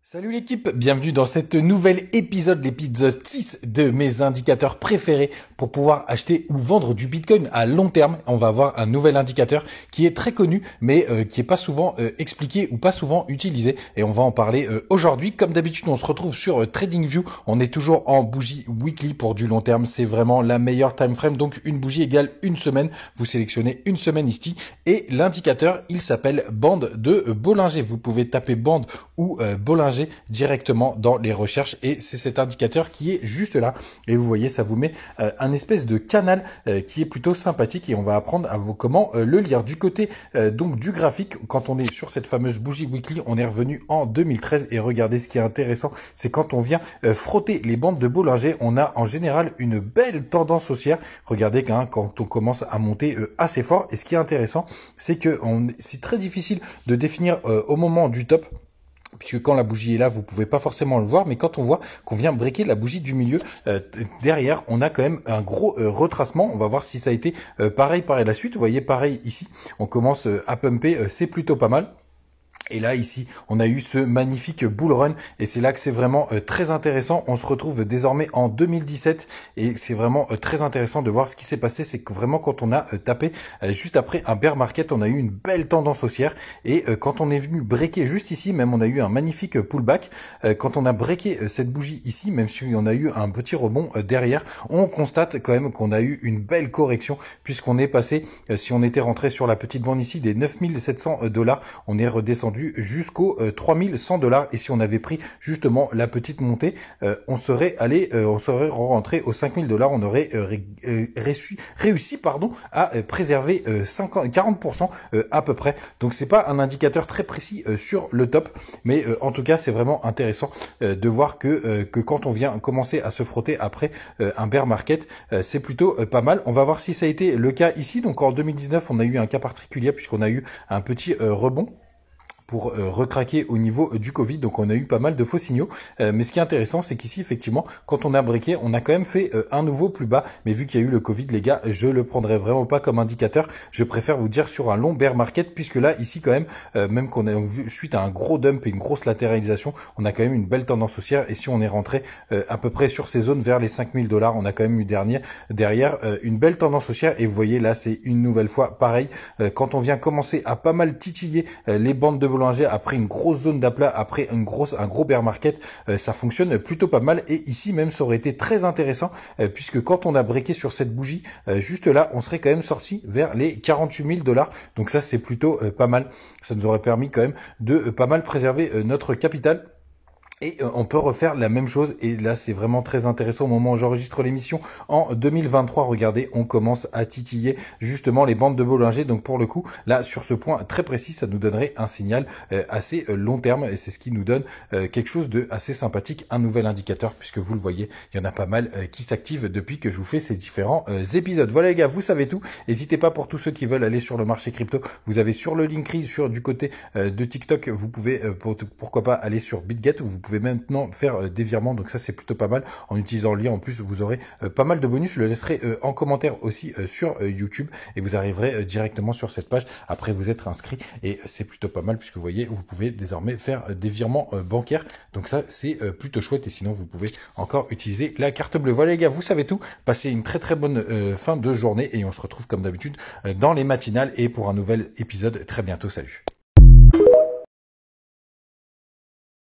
Salut l'équipe, bienvenue dans cet nouvel épisode, l'épisode 6 de mes indicateurs préférés pour pouvoir acheter ou vendre du Bitcoin à long terme. On va avoir un nouvel indicateur qui est très connu mais qui est pas souvent expliqué ou pas souvent utilisé et on va en parler aujourd'hui. Comme d'habitude, on se retrouve sur TradingView. On est toujours en bougie weekly pour du long terme. C'est vraiment la meilleure time frame. Donc une bougie égale une semaine. Vous sélectionnez une semaine ici et l'indicateur, il s'appelle bande de Bollinger. Vous pouvez taper bande ou Bollinger directement dans les recherches et c'est cet indicateur qui est juste là et vous voyez, ça vous met un espèce de canal qui est plutôt sympathique et on va apprendre à vous comment le lire. Du côté donc du graphique, quand on est sur cette fameuse bougie weekly, on est revenu en 2013 et regardez, ce qui est intéressant, c'est quand on vient frotter les bandes de Bollinger, on a en général une belle tendance haussière. Regardez quand on commence à monter assez fort et ce qui est intéressant, c'est que c'est très difficile de définir au moment du top, puisque quand la bougie est là, vous pouvez pas forcément le voir, mais quand on voit qu'on vient breaker la bougie du milieu, derrière, on a quand même un gros retracement. On va voir si ça a été pareil par la suite. Vous voyez, pareil ici, on commence à pumper, c'est plutôt pas mal. Et là, ici, on a eu ce magnifique bull run et c'est là que c'est vraiment très intéressant. On se retrouve désormais en 2017 et c'est vraiment très intéressant de voir ce qui s'est passé. C'est que vraiment, quand on a tapé juste après un bear market, on a eu une belle tendance haussière et quand on est venu breaker juste ici, même on a eu un magnifique pullback. Quand on a breaké cette bougie ici, même si on a eu un petit rebond derrière, on constate quand même qu'on a eu une belle correction puisqu'on est passé, si on était rentré sur la petite bande ici des 9700 $, on est redescendu jusqu'aux 3100 $ et si on avait pris justement la petite montée, on serait rentré aux 5000 $, on aurait réussi à préserver 40% à peu près. Donc c'est pas un indicateur très précis sur le top, mais en tout cas c'est vraiment intéressant de voir que quand on vient commencer à se frotter après un bear market, c'est plutôt pas mal. On va voir si ça a été le cas ici. Donc en 2019 on a eu un cas particulier puisqu'on a eu un petit rebond pour recraquer au niveau du Covid. Donc on a eu pas mal de faux signaux. Mais ce qui est intéressant, c'est qu'ici, effectivement, quand on a breaké, on a quand même fait un nouveau plus bas. Mais vu qu'il y a eu le Covid, les gars, je le prendrai vraiment pas comme indicateur. Je préfère vous dire sur un long bear market, puisque là, ici, quand même, même qu'on a vu suite à un gros dump et une grosse latéralisation, on a quand même une belle tendance haussière. Et si on est rentré à peu près sur ces zones vers les 5000 $, on a quand même eu derrière une belle tendance haussière. Et vous voyez, là, c'est une nouvelle fois pareil. Quand on vient commencer à pas mal titiller les bandes de Bollinger après une grosse zone d'aplat, après un gros bear market, ça fonctionne plutôt pas mal. Et ici même, ça aurait été très intéressant puisque quand on a breaké sur cette bougie, juste là, on serait quand même sorti vers les 48 000 $. Donc ça, c'est plutôt pas mal. Ça nous aurait permis quand même de pas mal préserver notre capital. Et on peut refaire la même chose et là c'est vraiment très intéressant au moment où j'enregistre l'émission en 2023. Regardez, on commence à titiller justement les bandes de Bollinger. Donc pour le coup, là sur ce point très précis, ça nous donnerait un signal assez long terme et c'est ce qui nous donne quelque chose de assez sympathique, un nouvel indicateur puisque vous le voyez, il y en a pas mal qui s'activent depuis que je vous fais ces différents épisodes. Voilà les gars, vous savez tout. N'hésitez pas pour tous ceux qui veulent aller sur le marché crypto. Vous avez sur le Linktree, du côté de TikTok, vous pouvez pourquoi pas aller sur BitGet où vous pouvez maintenant faire des virements, donc ça c'est plutôt pas mal en utilisant le lien. En plus vous aurez pas mal de bonus, je le laisserai en commentaire aussi sur YouTube et vous arriverez directement sur cette page après vous être inscrit et c'est plutôt pas mal puisque vous voyez, vous pouvez désormais faire des virements bancaires, donc ça c'est plutôt chouette et sinon vous pouvez encore utiliser la carte bleue. Voilà les gars, vous savez tout, passez une très bonne fin de journée et on se retrouve comme d'habitude dans les matinales et pour un nouvel épisode très bientôt. Salut.